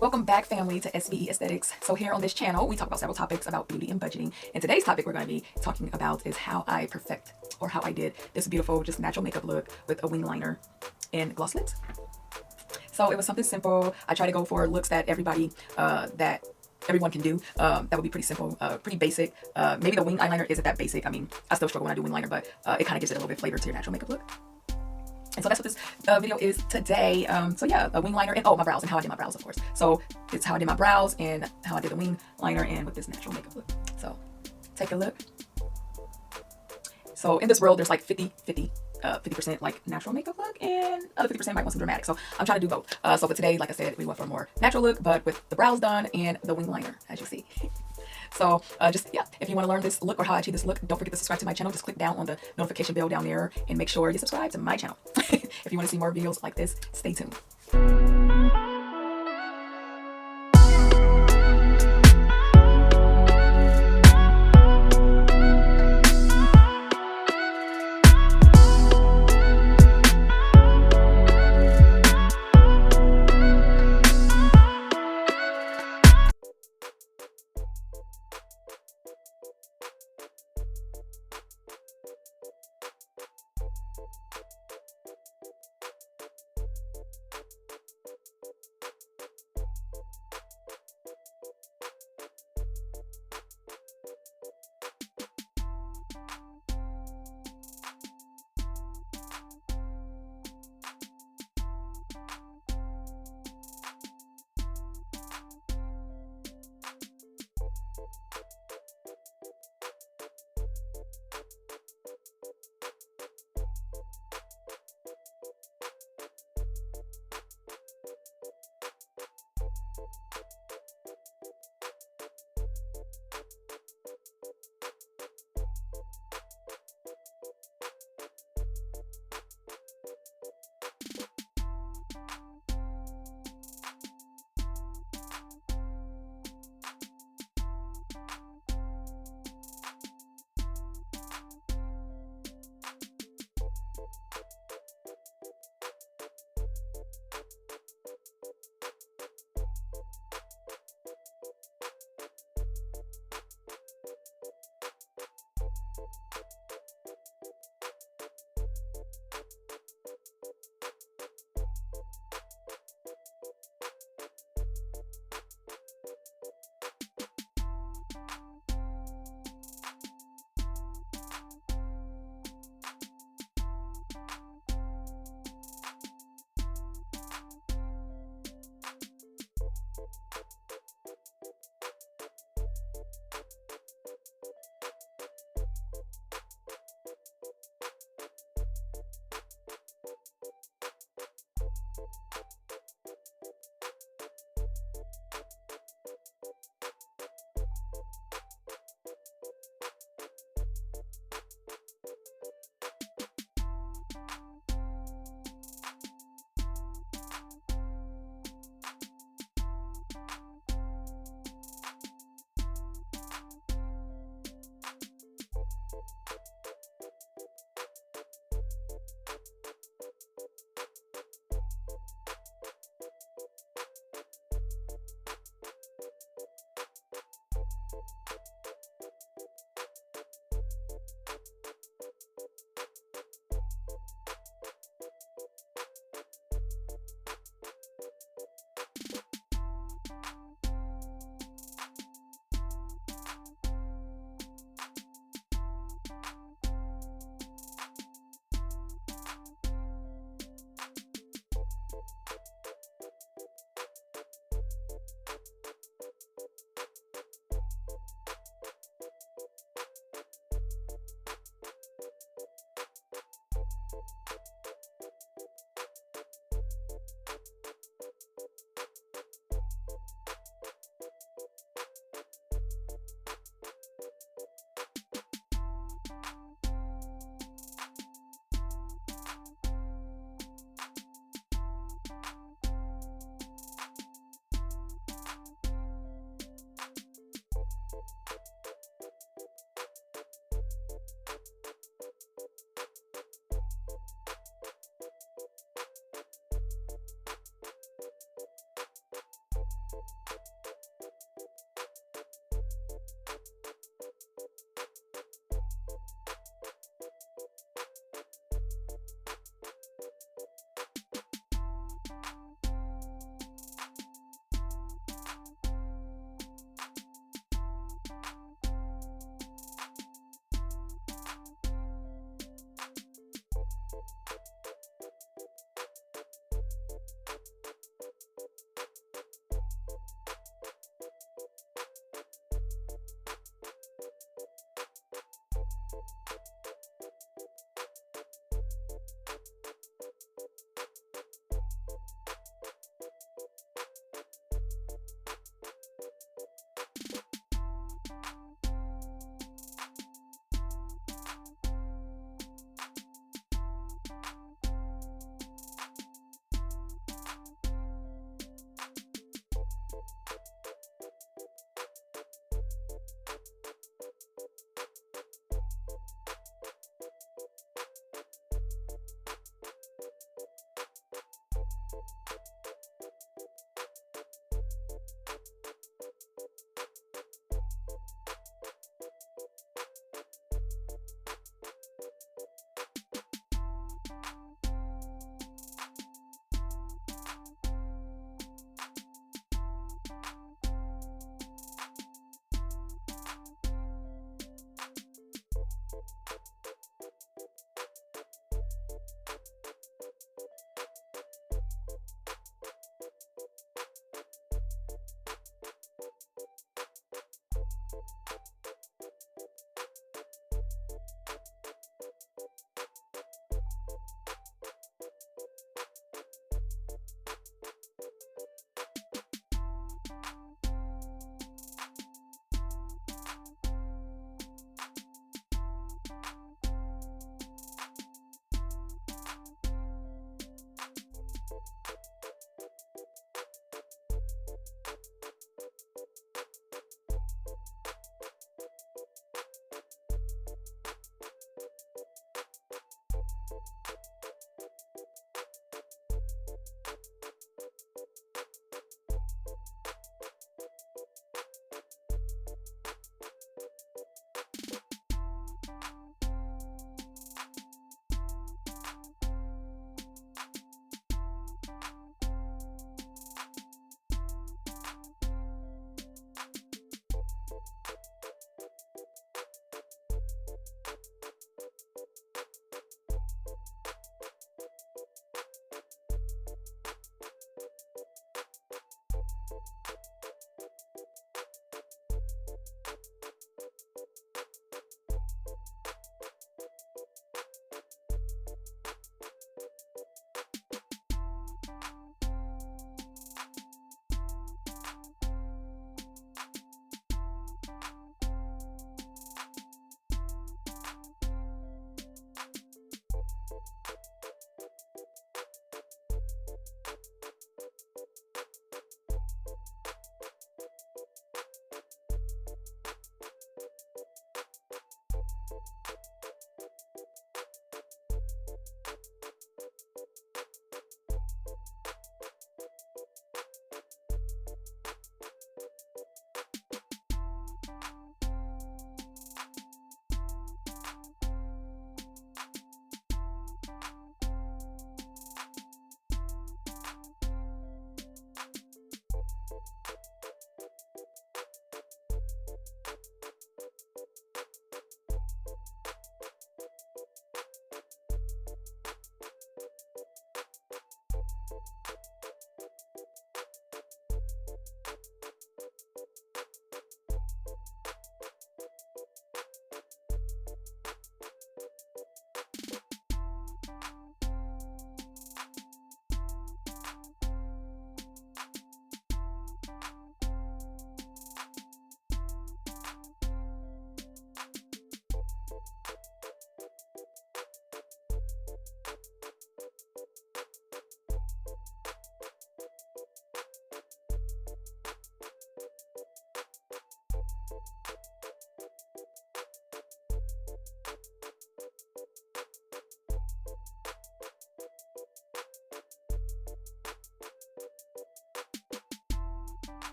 Welcome back, family, to SBE Aesthetics. So here on this channel, we talk about several topics about beauty and budgeting. And today's topic we're going to be talking about is how I perfect, or how I did this beautiful, just natural makeup look with a wing liner and gloss lids. So it was something simple. I try to go for looks that everyone can do. That would be pretty simple, pretty basic. Maybe the wing eyeliner isn't that basic. I mean, I still struggle when I do wing liner, but it kind of gives it a little bit of flavor to your natural makeup look. And so that's what this video is today. So yeah, a wing liner and my brows and how I did my brows, of course. So it's how I did my brows and how I did the wing liner and with this natural makeup look. So take a look. So in this world, there's like 50% like natural makeup look and other 50% might want some dramatic. So I'm trying to do both. So for today, like I said, we went for a more natural look, but with the brows done and the wing liner, as you see. So if you want to learn this look or how I achieve this look, don't forget to subscribe to my channel. Just click down on the notification bell down there and make sure you subscribe to my channel. If you want to see more videos like this, stay tuned.